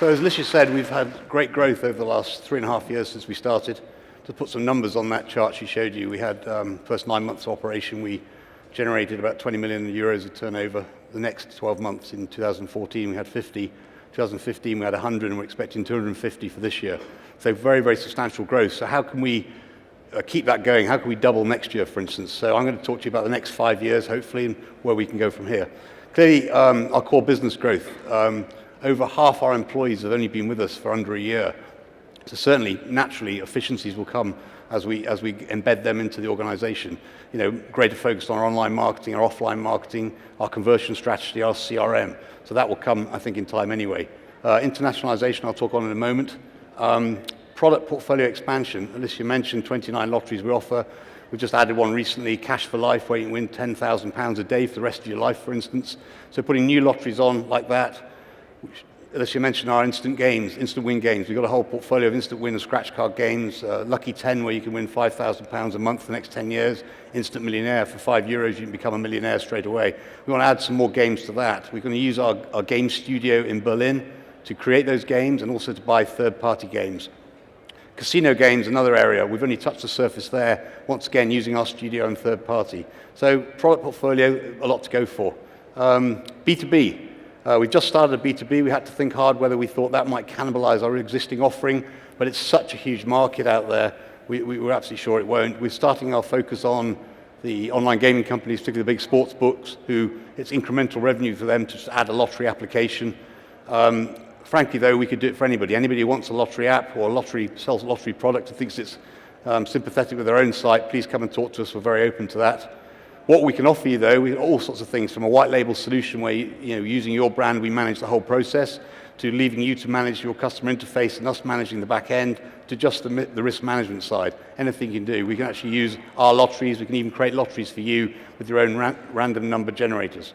So as Alicia said, we've had great growth over the last 3.5 years since we started. To put some numbers on that chart she showed you, we had first 9 months of operation, we generated about 20 million euros of turnover. The next 12 months in 2014, we had 50. 2015, we had 100, and we're expecting 250 for this year. So very, very substantial growth. So how can we keep that going? How can we double next year, for instance? So I'm going to talk to you about the next 5 years, hopefully, and where we can go from here. Clearly, our core business growth. Over half our employees have only been with us for under a year. So certainly, naturally, efficiencies will come as we embed them into the organization. You know, greater focus on our online marketing, our offline marketing, our conversion strategy, our CRM. So that will come, I think, in time anyway. Internationalization, I'll talk on in a moment. Product portfolio expansion. Alicia mentioned 29 lotteries we offer. We've just added one recently, Cash for Life, where you can win £10,000 a day for the rest of your life, for instance. So putting new lotteries on like that. Alicia mentioned our instant games, instant win games. We've got a whole portfolio of instant win and scratch card games. Lucky 10, where you can win £5,000 a month for the next 10 years. Instant Millionaire, for €5, you can become a millionaire straight away. We want to add some more games to that. We're going to use our game studio in Berlin to create those games and also to buy third-party games. Casino games, another area. We've only touched the surface there, once again, using our studio and third-party. So product portfolio, a lot to go for. B2B. We've just started a B2B. We had to think hard whether we thought that might cannibalize our existing offering, but it's such a huge market out there, we were absolutely sure it won't. We're starting our focus on the online gaming companies, particularly the big sports books, who it's incremental revenue for them to just add a lottery application. Frankly, though, we could do it for anybody. Anybody who wants a lottery app or sells a lottery product and thinks it's sympathetic with their own site, please come and talk to us. We're very open to that. What we can offer you, though, we all sorts of things, from a white label solution where, using your brand, we manage the whole process, to leaving you to manage your customer interface and us managing the back end, to just the risk management side. Anything you can do. We can actually use our lotteries. We can even create lotteries for you with your own random number generators.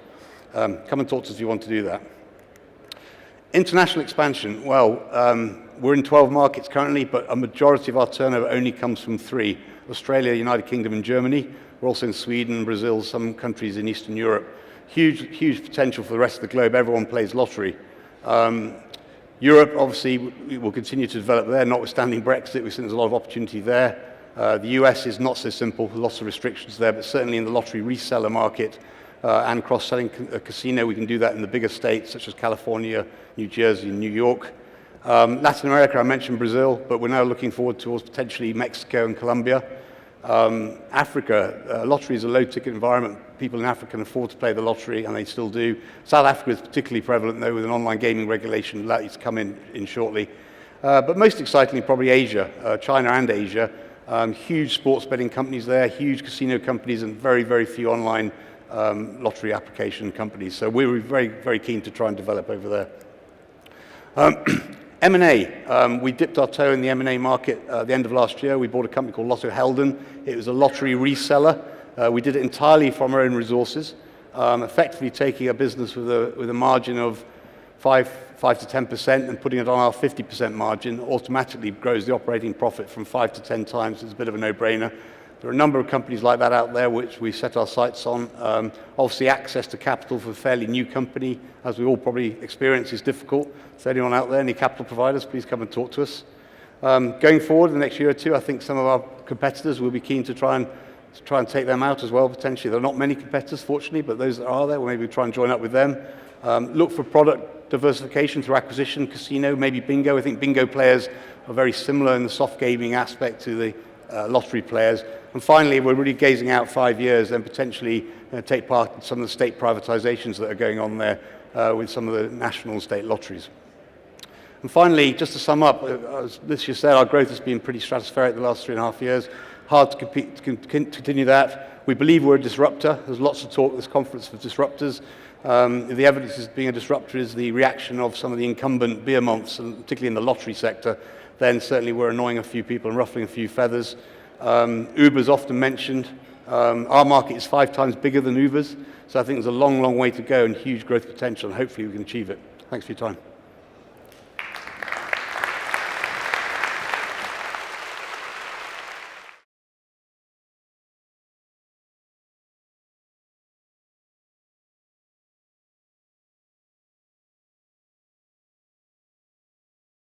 Come and talk to us if you want to do that. International expansion. Well, we're in 12 markets currently, but a majority of our turnover only comes from 3. Australia, United Kingdom, and Germany. We're also in Sweden, Brazil, some countries in Eastern Europe. Huge potential for the rest of the globe. Everyone plays lottery. Europe, obviously, we will continue to develop there, notwithstanding Brexit. We think there's a lot of opportunity there. The US is not so simple, lots of restrictions there, but certainly in the lottery reseller market and cross-selling casino, we can do that in the bigger states, such as California, New Jersey, and New York. Latin America, I mentioned Brazil, but we're now looking forward towards potentially Mexico and Colombia. Africa, lottery is a low-ticket environment. People in Africa can afford to play the lottery, and they still do. South Africa is particularly prevalent, though, with an online gaming regulation likely to come in shortly. But most excitingly, probably Asia, China and Asia. Huge sports betting companies there, huge casino companies, and very, very few online lottery application companies. So we're very, very keen to try and develop over there. M&A. We dipped our toe in the M&A market at the end of last year. We bought a company called Lotto Helden. It was a lottery reseller. We did it entirely from our own resources, effectively taking a business with a margin of 5 to 10% and putting it on our 50% margin automatically grows the operating profit from 5 to 10 times. It's a bit of a no-brainer. There are a number of companies like that out there which we set our sights on. Obviously, access to capital for a fairly new company, as we all probably experience, is difficult. So anyone out there, any capital providers, please come and talk to us. Going forward, the next year or two, I think some of our competitors will be keen to try and take them out as well, potentially. There are not many competitors, fortunately, but those that are there, we'll maybe try and join up with them. Look for product diversification through acquisition, casino, maybe bingo. I think bingo players are very similar in the soft gaming aspect to the lottery players. And finally, we're really gazing out 5 years and potentially take part in some of the state privatizations that are going on there with some of the national and state lotteries. And finally, just to sum up, as Alicia said, our growth has been pretty stratospheric the last 3.5 years. Hard to continue that. We believe we're a disruptor. There's lots of talk at this conference for disruptors. The evidence of being a disruptor is the reaction of some of the incumbent beer months, and particularly in the lottery sector. Then certainly we're annoying a few people and ruffling a few feathers. Uber's often mentioned. Our market is 5 times bigger than Uber's, so I think there's a long, long way to go and huge growth potential, and hopefully we can achieve it. Thanks for your time.